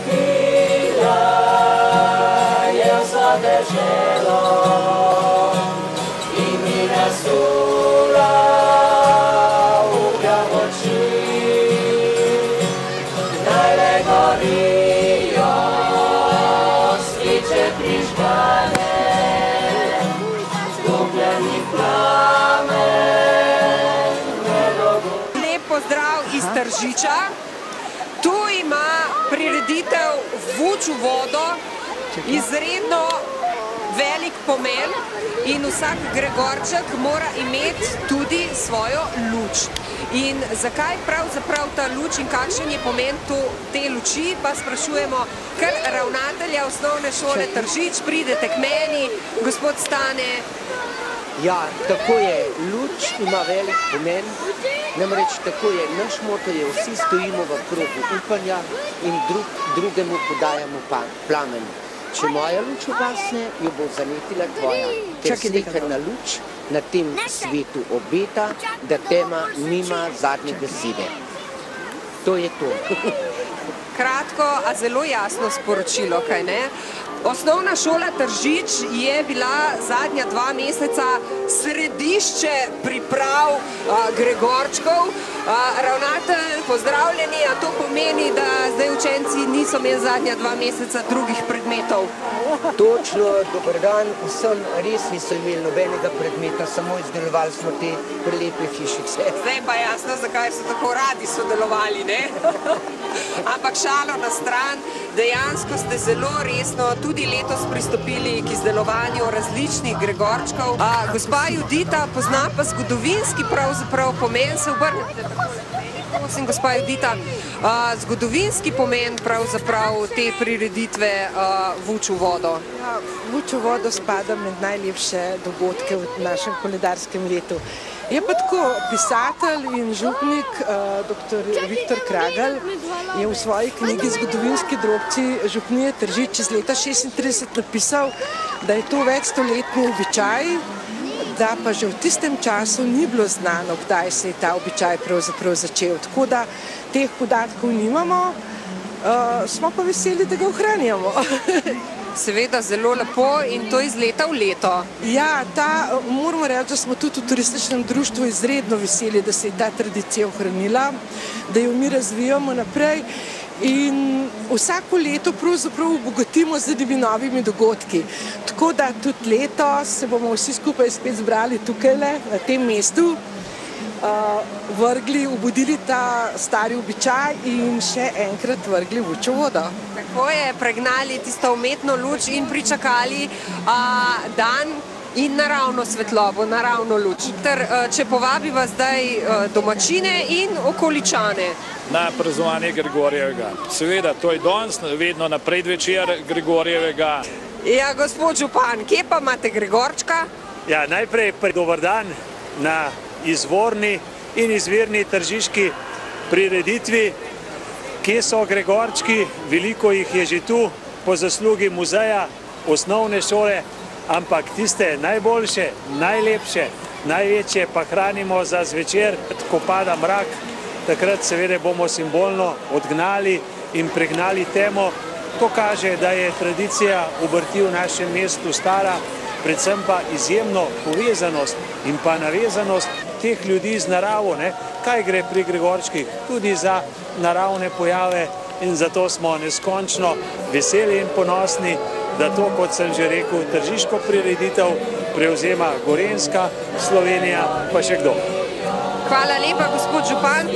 krila je vso deželo in mi nasula uglja v oči. Naj le gorijo sviče prižgane, zgubljeni plamen nedogo. Lep pozdrav iz Tržiča. Tu ima prireditev Vuč v vodo izredno velik pomen in vsak Gregorček mora imeti tudi svojo luč. In zakaj pravzaprav ta luč in kakšen je pomen te luči, pa sprašujemo kar ravnatelja osnovne šole Tržič. Pridete k meni, gospod Stane. Ja, tako je. Luč ima velik pomen. Namreč tako je. Naš moto je, vsi stojimo v krogu upanja in drugemu podajamo plamen. Če moja luč ugasne, jo bo zanetila tvoja. Ker sleherna luč na tem svetu obeta, da tema nima zadnje besede. To je to. Kratko, a zelo jasno sporočilo, kaj ne? Osnovna šola Tržič je bila zadnja 2 meseca središče priprav Gregorčkov. Ravnatelj, pozdravljeni, a to pomeni, da zdaj učenci niso imeli zadnja 2 meseca drugih predmetov? Točno, dober dan vsem, res niso imeli nobenega predmeta, samo izdelovali smo te prelepe hišice. Zdaj pa jasno, zakaj so tako radi sodelovali, ne? Ampak šalo na stran, dejansko ste zelo resno tudi letos pristopili k izdelovanju različnih Gregorčkov. Gospa Judita pozna pa zgodovinski pravzaprav pomen, se obrnete tako naprej, prosim, gospa Judita, zgodovinski pomen pravzaprav te prireditve Vuč v vodo. Vuč v vodo spada med najlepše dogodke v našem koledarskem letu. Je pa tako, pisatelj in župnik dr. Viktor Kragelj je v svoji knjigi Zgodovinski drobci župnije Tržič iz leta 1936 napisal, da je to večstoletni običaj, da pa že v tistem času ni bilo znano, kdaj se je ta običaj pravzaprav začel. Tako da teh podatkov nimamo, smo pa veseli, da ga ohranjamo. Seveda zelo lepo in to iz leta v leto. Ja, moramo reči, da smo tudi v turističnem društvu izredno veseli, da se je ta tradicija ohranila, da jo mi razvijamo naprej in vsako leto pravzaprav obogatimo z novimi dogodki. Tako da tudi letos se bomo vsi skupaj spet zbrali tukajle, na tem mestu, obudili ta stari običaj in še enkrat vrgli vuč v vodo. Tako je, pregnali tisto umetno luč in pričakali dan in naravno svetlobo, naravno luč. Če povabiva zdaj domačine in okoličane. Na praznovanje Gregorjevega. Seveda, to je danes, vedno na predvečer Gregorjevega. Ja, gospod župan, kje pa imate Gregorčka? Ja, najprej dober dan na izvorni in izvirni tržiški prireditvi. Kje so Gregorčki? Veliko jih je že tu, po zaslugi muzeja, osnovne šole, ampak tiste najboljše, najlepše, največje pa hranimo za zvečer, ko pada mrak. Takrat seveda bomo simbolno odgnali in pregnali temo. To kaže, da je tradicija obrti v našem mestu stara, predvsem pa izjemno povezanost in pa navezanost teh ljudi z naravo. Kaj gre pri Gregorčkih? Tudi za naravne pojave in zato smo neskončno veseli in ponosni, da to, kot sem že rekel, tržiško prireditev prevzema Gorenjska, Slovenija pa še kdo. Hvala lepa, gospod župan.